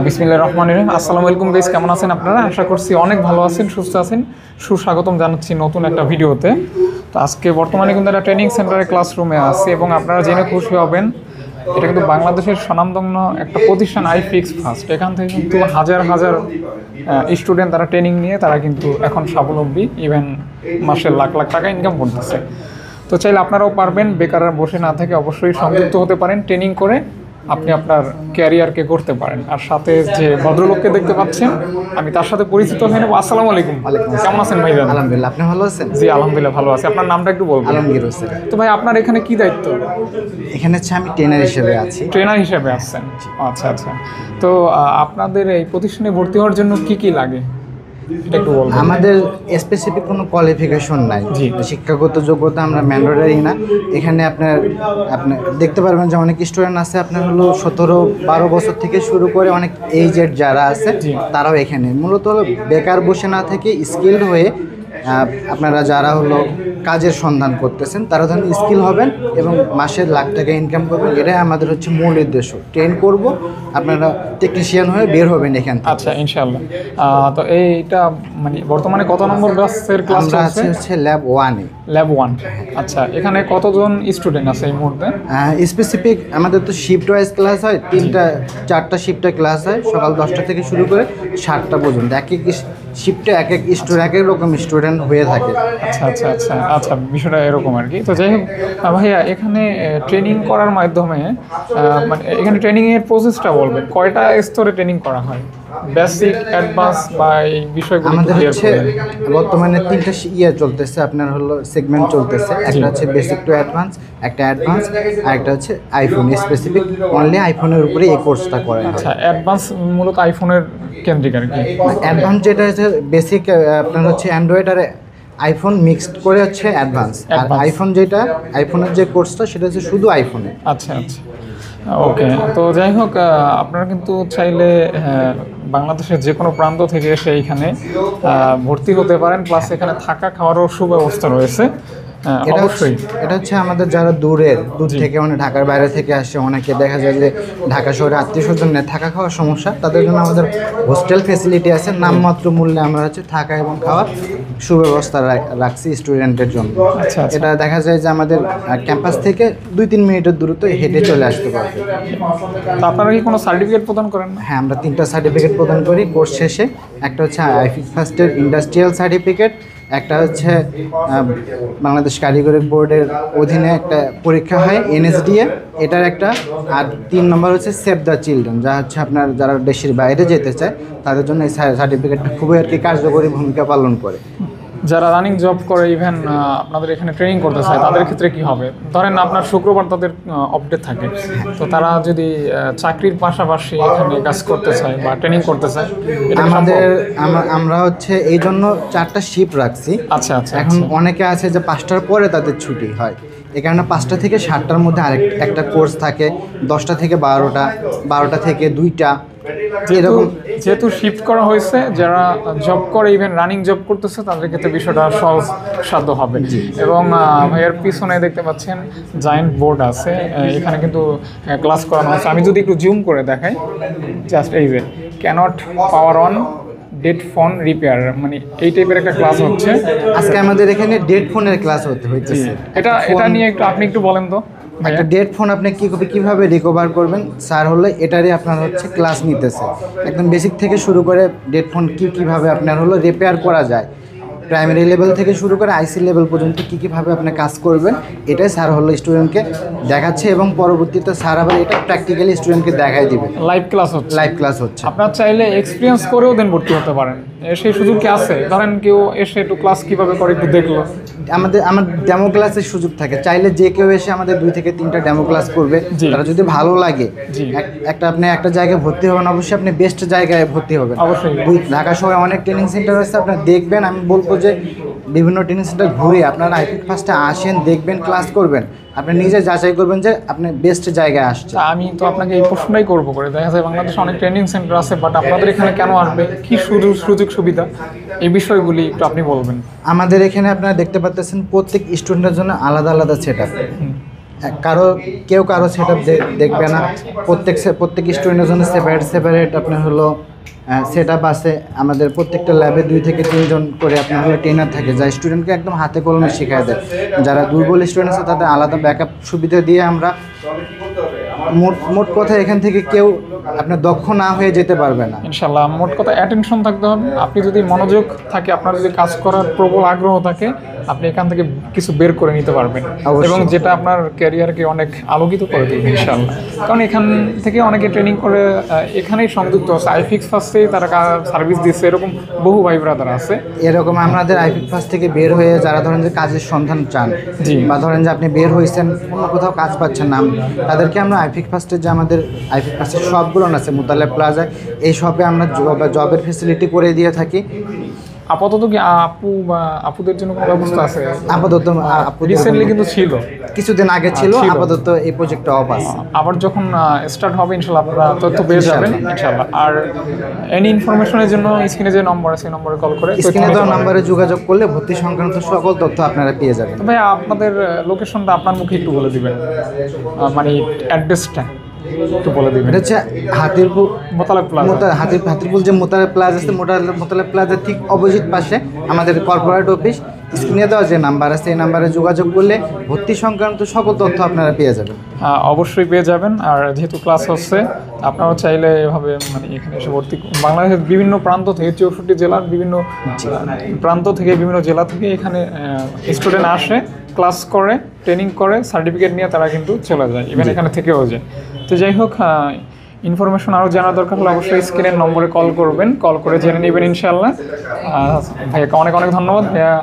বিসমিল্লাহির রহমানির রহিম। আসসালামু আলাইকুম গাইস, কেমন আছেন আপনারা? আশা করছি অনেক ভালো আছেন, সুস্থ আছেন। সুস্বাগতম জানাচ্ছি নতুন একটা ভিডিওতে। তো আজকে বর্তমানে কিন্তু একটা ট্রেনিং সেন্টারে ক্লাসরুমে আছি এবং আপনারা জেনে খুশি হবেন, এটা কিন্তু বাংলাদেশের স্বনামধন্য একটা প্রতিষ্ঠান আইফিক্স ফার্স্ট। এখান থেকে কিন্তু হাজার হাজার স্টুডেন্ট তারা ট্রেনিং নিয়ে তারা কিন্তু এখন স্বাবলম্বী, ইভেন মাসে লাখ লাখ টাকা ইনকাম করতেছে। তো চাইলে আপনারাও পারবেন, বেকার বসে না থেকে অবশ্যই সংযুক্ত হতে পারেন। ট্রেনিং করে আপনি আপনার ক্যারিয়ারকে করতে পারেন। আর সাথে যে ভদ্রলোককে দেখতে পাচ্ছেন, আমি তার সাথে পরিচিত হয়ে নেব। আসসালামু আলাইকুম। কেমন আছেন ভাই? আলহামদুলিল্লাহ, আপনি ভালো আছেন? জি আলহামদুলিল্লাহ ভালো আছি। আপনার নামটা একটু বলবেন? আলমগীর হোসেন। তো ভাই আপনার এখানে কি দায়িত্ব? এখানে হচ্ছে আমি ট্রেনার হিসেবে আছি। ট্রেনার হিসেবে আছেন? আচ্ছা আচ্ছা। তো আপনাদের এই প্রতিষ্ঠানে ভর্তি হওয়ার জন্য কি কি লাগে একটু বলবেন? আমাদের স্পেসিফিক কোনো কোয়ালিফিকেশন নাই, শিক্ষাগত যোগ্যতা আমরা ম্যান্ডেটরি না। এখানে আপনি দেখতে পারবেন যে অনেক স্টুডেন্ট আছে আপনার হলো 17-12 বছর থেকে শুরু করে অনেক এইজেড যারা আছে তারাও এখানে মূলত হলো বেকার বসে না থেকে স্কিলড হয়ে আপনারা যারা হলো কাজের সন্ধান করতেছেন তারা ধরুন স্কিল হবেন এবং মাসের লাখ টাকা ইনকাম করবেন। এটাই আমাদের হচ্ছে মূল উদ্দেশ্য। ট্রেন করব, আপনারা টেকনিশিয়ান হয়ে বের হবেন এখান থেকে। আচ্ছা ইনশাআল্লাহ। তো এইটা মানে বর্তমানে কত নম্বর ব্যাচের ক্লাস আছে? হচ্ছে ল্যাব 1 এ। ল্যাব 1। আচ্ছা, এখানে কতজন স্টুডেন্ট আছে এই মুহূর্তে? স্পেসিফিক আমাদের তো শিফট ওয়াইজ ক্লাস হয়, 3-4টা শিফটে ক্লাস হয়, সকাল 10টা থেকে শুরু করে 7টা পর্যন্ত। এক এক শিফটে এক এক স্টুডেন্ট এক এক রকম স্টুডেন্ট হয়ে থাকে। আচ্ছা আচ্ছা আচ্ছা আচ্ছা, বিষয়টা এরকম আর কি। তো যাই হোক ভাইয়া, এখানে ট্রেনিং করার মাধ্যমে মানে এখানে ট্রেনিংয়ের প্রসেসটা বলবেন, কয়টা স্তরে ট্রেনিং করা হয়? বেসিক, অ্যাডভান্স বা এই বিষয়গুলো আমাদের হচ্ছে বর্তমানে 3টা চলতেছে, আপনার হলো সেগমেন্ট চলতেছে। একটা হচ্ছে বেসিক টু অ্যাডভান্স, একটা অ্যাডভান্স, আর একটা হচ্ছে আইফোন স্পেসিফিক। অনলি আইফোনের উপরে এই কোর্সটা করা হয়। আচ্ছা, অ্যাডভান্স মূলত আইফোনের কেন্দ্রিক আর কি। অ্যাডভান্স যেটা হচ্ছে বেসিক আপনার হচ্ছে অ্যান্ড্রয়েড আর আইফোন মিক্সড করে হচ্ছে অ্যাডভান্স। আর আইফোন যেটা আইফোনের যে কোর্সটা সেটা হচ্ছে শুধু আইফোনে। আচ্ছা আচ্ছা, ওকে। তো যাই হোক, আপনারা কিন্তু চাইলে বাংলাদেশের যে কোনো প্রান্ত থেকে এসে এইখানে ভর্তি হতে পারেন। প্লাস এখানে থাকা খাওয়ারও সুব্যবস্থা রয়েছে। এটা হচ্ছে আমাদের যারা দূর থেকে মানে ঢাকার বাইরে থেকে আসে, অনেকে দেখা যায় যে ঢাকা শহরে আত্মীয় স্বজন নেই, থাকা খাওয়ার সমস্যা, তাদের জন্য আমাদের হোস্টেল ফেসিলিটি আছে। নামমাত্র মূল্যে আমরা হচ্ছে থাকা এবং খাওয়ার সুব্যবস্থা রাখছি স্টুডেন্টের জন্য। এটা দেখা যায় যে আমাদের ক্যাম্পাস থেকে 2-3 মিনিটের দূরত্ব হেঁটে চলে আসতে পারবে। আপনারা কি কোনো সার্টিফিকেট প্রদান করেন? হ্যাঁ, আমরা 3টা সার্টিফিকেট প্রদান করি কোর্স শেষে। একটা হচ্ছে আইফিক্স ফার্স্টের ইন্ডাস্ট্রিয়াল সার্টিফিকেট, একটা হচ্ছে বাংলাদেশ কারিগরি বোর্ডের অধীনে একটা পরীক্ষা হয় এনএসডিএ, এটার একটা। আর 3 নম্বর হচ্ছে সেভ দ্য চিলড্রেন, যা হচ্ছে আপনার যারা দেশের বাইরে যেতে চায় তাদের জন্য এই সার্টিফিকেটটা খুবই আর কি কার্যকরী ভূমিকা পালন করে। যারা রানিং জব করে, ইভেন আপনাদের এখানে ট্রেনিং করতে চায়, তাদের ক্ষেত্রে কি হবে? ধরেন আপনার শুক্রবার তাদের আপডেট থাকে, তো তারা যদি চাকরির পাশাপাশি এখানে কাজ করতে চায় বা ট্রেনিং করতে চায়, আমরা হচ্ছে এই জন্য 4টা শিফট রাখছি। আচ্ছা আচ্ছা। এখন অনেকে আছে যে 5টার পরে তাদের ছুটি হয়, এই কারণে 5টা থেকে 7টার মধ্যে একটা কোর্স থাকে। 10টা থেকে 12টা, 12টা থেকে 2টা, যেহেতু শিফট করা হয়েছে, যারা জব করে ইভেন রানিং জব করতেছে তাদের ক্ষেত্রে বিষয়টা সহজ সাধ্য হবে। এবং ভাইয়ের পিছনে দেখতে পাচ্ছেন জায়েন্ট বোর্ড আছে, এখানে কিন্তু ক্লাস করানো হচ্ছে। আমি যদি একটু জুম করে দেখাই, জাস্ট এই যে can't power on dead phone repair, মানে এই টাইপের একটা ক্লাস হচ্ছে আজকে আমাদের এখানে। ডেড ফোনের ক্লাস হচ্ছে। এটা নিয়ে আপনি একটু বলেন তো। একটা ডেড ফোন আপনি কিভাবে রিকভার করবেন, স্যার হলে এটারই আপনার হচ্ছে ক্লাস নিতেছে। একদম বেসিক থেকে শুরু করে ডেড ফোন কিভাবে আপনার হলো রিপেয়ার করা যায়, প্রাইমারি লেভেল থেকে শুরু করে আইসি লেভেল পর্যন্ত কীভাবে আপনি কাজ করবেন, এটাই স্যার হলো স্টুডেন্টকে দেখাচ্ছে। এবং পরবর্তীতে স্যার আবার এটা প্র্যাকটিক্যালি স্টুডেন্টকে দেখাই দিবে। লাইভ ক্লাস হচ্ছে। আপনার চাইলে এক্সপিরিয়েন্স করেও দেন ভর্তি হতে পারেন, সেই সুযোগ কি আছে? ধরেন কেউ এসে একটু ক্লাস কীভাবে করে একটু দেখলো, আমার ডেমো ক্লাসের সুযোগ থাকে। চাইলে যে কেউ এসে আমাদের 2 থেকে 3টা ডেমো ক্লাস করবে। তারা যদি ভালো লাগে আপনি একটা জায়গায় ভর্তি হবেন, অবশ্যই আপনি বেস্ট জায়গায় ভর্তি হবেন। অবশ্যই ঢাকা শহরে অনেক ট্রেনিং সেন্টার আছে, আপনারা দেখবেন। আমি বলবো যে বিভিন্ন ট্রেনিং সেন্টার ঘুরে আপনারা আইফিক্স ফার্স্টে আসেন, দেখবেন, ক্লাস করবেন, আপনি নিজে যাচাই করবেন যে আপনি বেস্ট জায়গায় আসছেন। আমি তো আপনাকে এই প্রশ্নটাই করবো করে, দেখা যায় বাংলাদেশে অনেক ট্রেনিং সেন্টার আছে, বাট আপনাদের এখানে কেন আসবে, কি সুযোগ সুবিধা, এই বিষয়গুলি একটু আপনি বলবেন। আমাদের এখানে আপনারা দেখতে পাচ্ছেন প্রত্যেক স্টুডেন্টের জন্য আলাদা আলাদা সেট আপ। কেউ কারো সেট আপ দেখবে না। প্রত্যেক স্টুডেন্টের জন্য সেপারেট আপনার হলো সেট আপ আছে। আমাদের প্রত্যেকটা ল্যাবে 2 থেকে 3 জন করে আপনার হলো ট্রেনার থাকে, যা স্টুডেন্টকে একদম হাতে কলমে শেখায় দেয়। যারা দুর্বল স্টুডেন্ট আছে তাদের আলাদা ব্যাকআপ সুবিধা দিয়ে আমরা মোট কথা এখান থেকে কেউ আপনার দক্ষ না হয়ে যেতে পারবে না ইনশাল্লাহ। মোট কথা অ্যাটেনশন থাকতে হবে। আপনি যদি মনোযোগ থাকে, আপনার যদি কাজ করার প্রবল আগ্রহ থাকে, আপনি এখান থেকে কিছু বের করে নিতে পারবেন অবশ্যই। এবং যেটা আপনার ক্যারিয়ারকে অনেক আলোকিত করে দেবে ইনশাল্লাহ। কারণ এখান থেকে অনেকে ট্রেনিং করে এখানেই সংযুক্ত আছে। আইফিক্স ফার্স্টেই তারা সার্ভিস দিচ্ছে, এরকম বহু ভাই ব্রাদার আছে। এরকম আমাদের আইফিক ফার্স্ট থেকে বের হয়ে যারা ধরেন যে কাজের সন্ধান চান, জি। বা ধরেন যে আপনি বের হয়েছেন অন্য কোথাও কাজ পাচ্ছেন না, তাদেরকে আমরা আইফিক ফার্স্টের যে আমাদের আইফিক ফার্স্টের শপগুলো আছে মুতালেব প্লাজায়, এই শপে আমরা জবের ফেসিলিটি করে দিয়ে থাকি। আপাতত কি আপু বা আপুদের জন্য কোনো ব্যবস্থা আছে? আপাতত রিসেন্টলি কিন্তু ছিল, কিছুদিন আগে ছিল, আপাতত এই প্রজেক্টটা অফ আছে। আবার যখন স্টার্ট হবে ইনশাল্লাহ আপনারা তথ্য পেয়ে যাবেন ইনশাল্লাহ। আর এনি ইনফরমেশনের জন্য স্ক্রিনে যে নম্বর আছে সেই নম্বরে কল করে স্ক্রিনে দেওয়া নাম্বারে যোগাযোগ করলে ভর্তি সংক্রান্ত সকল তথ্য আপনারা পেয়ে যাবেন। ভাই আপনাদের লোকেশনটা আপনার মুখে একটু বলে দিবেন, মানে অ্যাড্রেসটা একটু বলে দিবেন। এটা হচ্ছে হাতিরপুল মোতালেব প্লাজা। হাতিরপুল যে মোতালেব প্লাজা আছে, মোতালেব প্লাজার ঠিক অপোজিট পাশে আমাদের কর্পোরেট অফিস। স্ক্রিনে দেওয়া যে নাম্বার আছে এই নাম্বারে যোগাযোগ করলে ভর্তি সংক্রান্ত সকল তথ্য আপনারা পেয়ে যাবেন। অবশ্যই পেয়ে যাবেন। আর যেহেতু ক্লাস হচ্ছে, আপনারাও চাইলে এভাবে মানে এখানে এসে ভর্তি, বাংলাদেশের বিভিন্ন প্রান্ত থেকে 64 জেলার বিভিন্ন প্রান্ত থেকে বিভিন্ন জেলা থেকে এখানে স্টুডেন্ট আসে, ক্লাস করে, ট্রেনিং করে, সার্টিফিকেট নিয়ে তারা কিন্তু চলে যায়, ইভেন এখানে থেকেও যায়। তো যাই হোক, ইনফরমেশন আরও জানার দরকার হলে অবশ্যই স্ক্রিনের নম্বরে কল করবেন, কল করে জেনে নেবেন ইনশাল্লাহ। ভাইয়াকে অনেক অনেক ধন্যবাদ ভাইয়া।